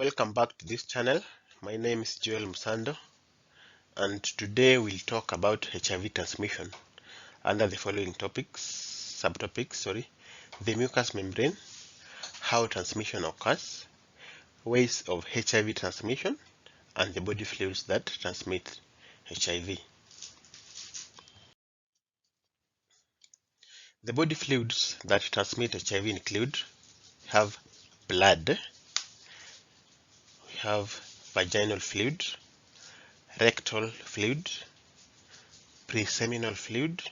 Welcome back to this channel. My name is Joel Musando, and today we'll talk about HIV transmission under the following subtopics, the mucous membrane, how transmission occurs, ways of HIV transmission, and the body fluids that transmit HIV. The body fluids that transmit HIV include blood, we have vaginal fluid, rectal fluid, preseminal fluid,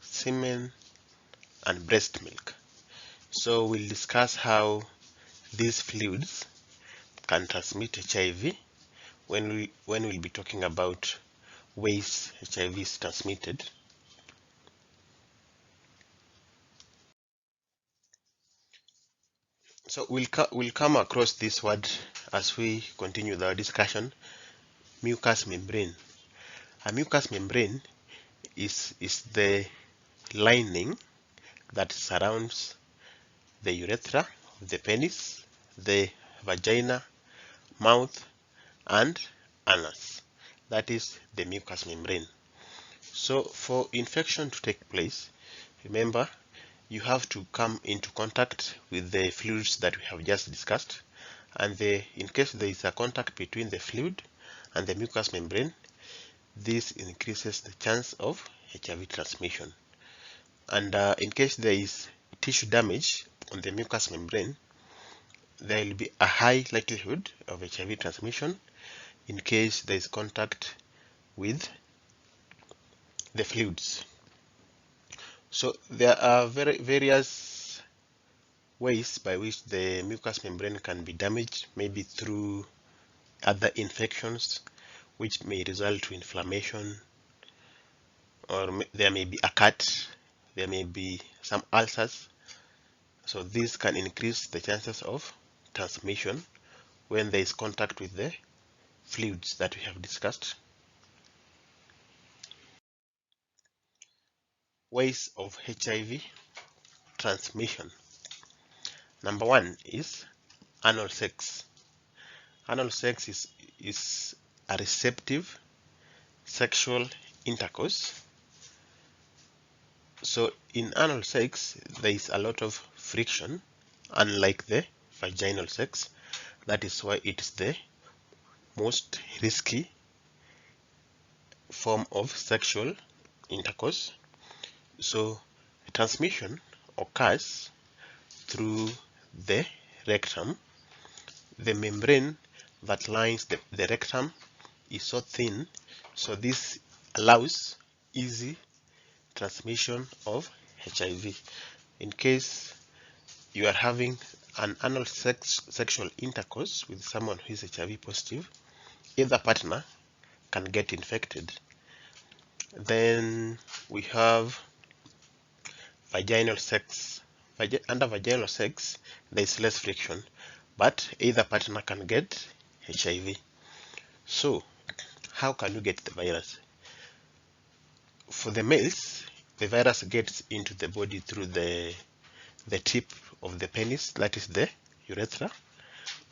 semen, and breast milk. So we'll discuss how these fluids can transmit HIV when we'll be talking about ways HIV is transmitted. So we'll come across this word as we continue the discussion: mucous membrane. A mucous membrane is the lining that surrounds the urethra, the penis, the vagina, mouth, and anus. That is the mucous membrane. So for infection to take place, remember, you have to come into contact with the fluids that we have just discussed, and in case there is a contact between the fluid and the mucous membrane, this increases the chance of HIV transmission. And in case there is tissue damage on the mucous membrane, there will be a high likelihood of HIV transmission in case there is contact with the fluids. So there are various ways by which the mucous membrane can be damaged, maybe through other infections which may result to inflammation, or there may be a cut, there may be some ulcers. So this can increase the chances of transmission when there is contact with the fluids that we have discussed. Ways of HIV transmission. Number one is anal sex. Anal sex is a receptive sexual intercourse. So in anal sex, there is a lot of friction, unlike the vaginal sex. That is why it is the most risky form of sexual intercourse. So transmission occurs through the rectum. The membrane that lines the rectum is so thin, so this allows easy transmission of HIV. In case you are having an anal sexual intercourse with someone who is HIV positive, either partner can get infected. Then we have vaginal sex. Under vaginal sex, there is less friction, but either partner can get HIV. So how can you get the virus? For the males, the virus gets into the body through the tip of the penis, that is the urethra,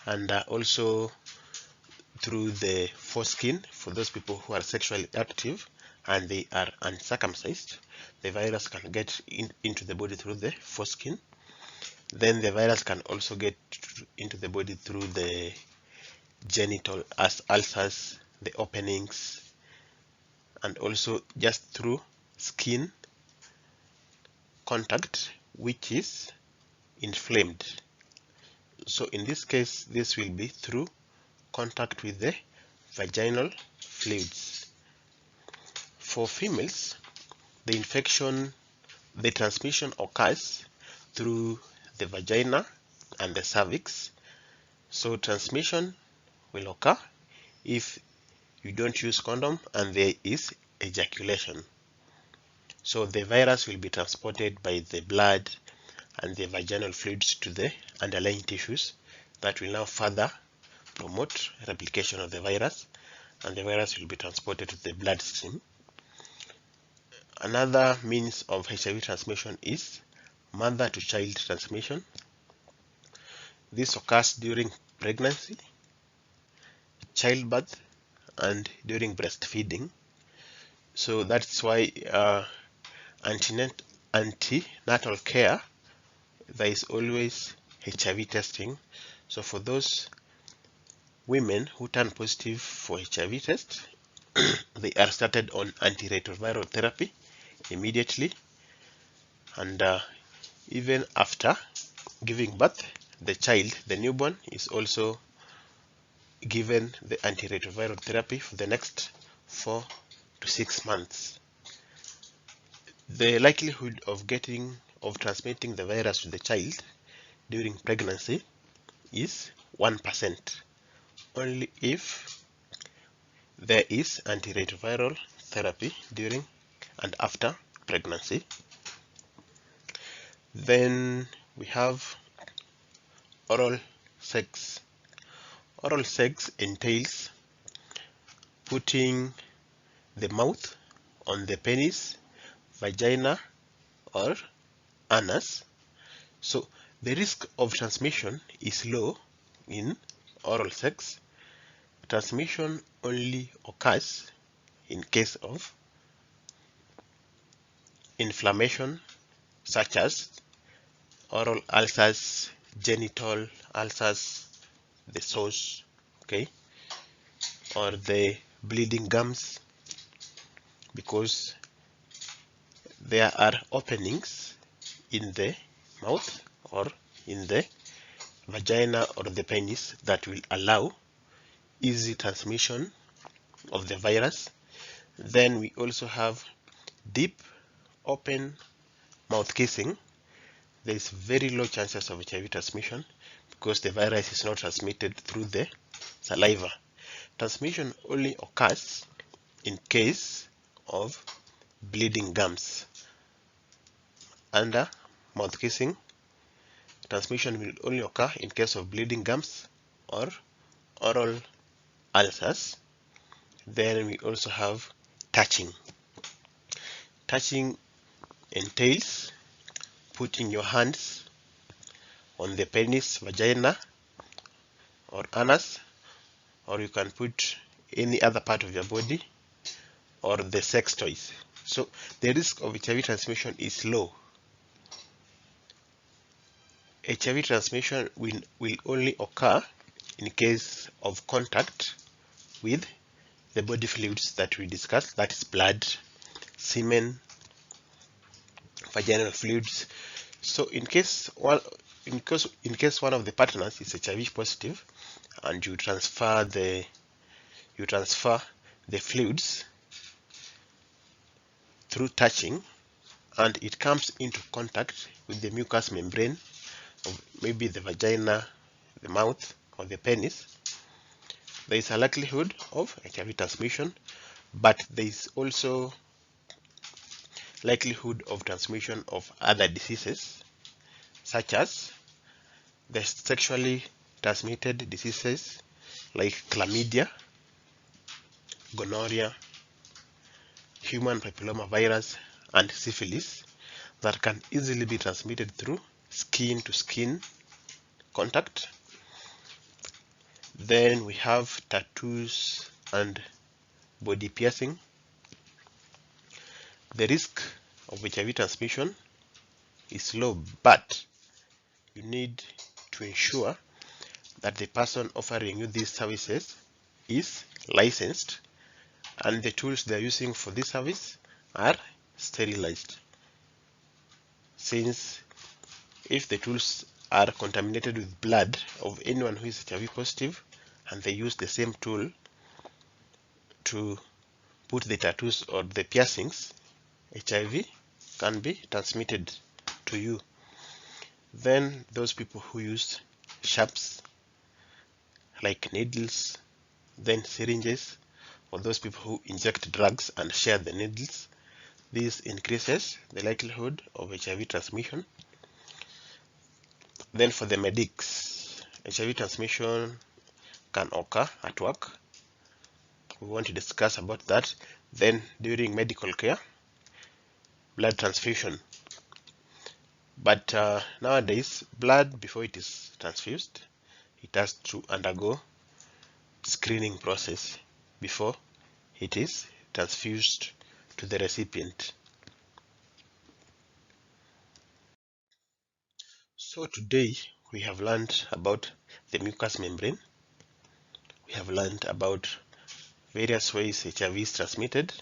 and also through the foreskin. For those people who are sexually active and they are uncircumcised, the virus can get into the body through the foreskin. Then the virus can also get into the body through the genital ulcers, the openings, and also just through skin contact which is inflamed. So in this case, this will be through contact with the vaginal fluids. For females, the transmission occurs through the vagina and the cervix. So transmission will occur if you don't use condom and there is ejaculation. So the virus will be transported by the blood and the vaginal fluids to the underlying tissues that will now further promote replication of the virus, and the virus will be transported to the bloodstream. Another means of HIV transmission is mother to child transmission. This occurs during pregnancy childbirth and during breastfeeding. So that's why antenatal care, there is always HIV testing. So for those women who turn positive for HIV test, they are started on antiretroviral therapy immediately, and even after giving birth, the child, the newborn, is also given the antiretroviral therapy for the next 4 to 6 months. The likelihood of transmitting the virus to the child during pregnancy is 1%, only if there is antiretroviral therapy during and after pregnancy. Then we have oral sex. Oral sex entails putting the mouth on the penis, vagina, or anus. So the risk of transmission is low in oral sex. Transmission only occurs in case of inflammation such as oral ulcers, genital ulcers, the sores, okay, or the bleeding gums, because there are openings in the mouth or in the vagina or the penis that will allow easy transmission of the virus. Then we also have deep open mouth kissing. There is very low chances of HIV transmission because the virus is not transmitted through the saliva. Transmission only occurs in case of bleeding gums. Under mouth kissing, transmission will only occur in case of bleeding gums or oral ulcers. Then we also have touching. Touching entails putting your hands on the penis, vagina, or anus, or you can put any other part of your body or the sex toys. So the risk of HIV transmission is low. HIV transmission will only occur in case of contact with the body fluids that we discussed, that is blood, semen, vaginal fluids. So in case one of the partners is HIV positive and you transfer the fluids through touching, and it comes into contact with the mucous membrane of maybe the vagina, the mouth, or the penis, there is a likelihood of HIV transmission, but there is also likelihood of transmission of other diseases such as the sexually transmitted diseases like chlamydia, gonorrhea, human papillomavirus, and syphilis that can easily be transmitted through skin to skin contact. Then we have tattoos and body piercing. The risk of HIV transmission is low, but you need to ensure that the person offering you these services is licensed and the tools they are using for this service are sterilized. Since if the tools are contaminated with blood of anyone who is HIV positive and they use the same tool to put the tattoos or the piercings, HIV can be transmitted to you. Then those people who use sharps like needles, then syringes, or those people who inject drugs and share the needles, this increases the likelihood of HIV transmission. Then for the medics, HIV transmission can occur at work. We want to discuss about that. Then during medical care, blood transfusion. But nowadays, blood, before it is transfused, it has to undergo screening process before it is transfused to the recipient. So today we have learned about the mucous membrane. We have learned about various ways HIV is transmitted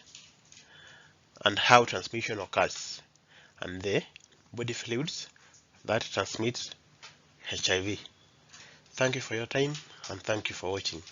and how transmission occurs, and the body fluids that transmit HIV. Thank you for your time and thank you for watching.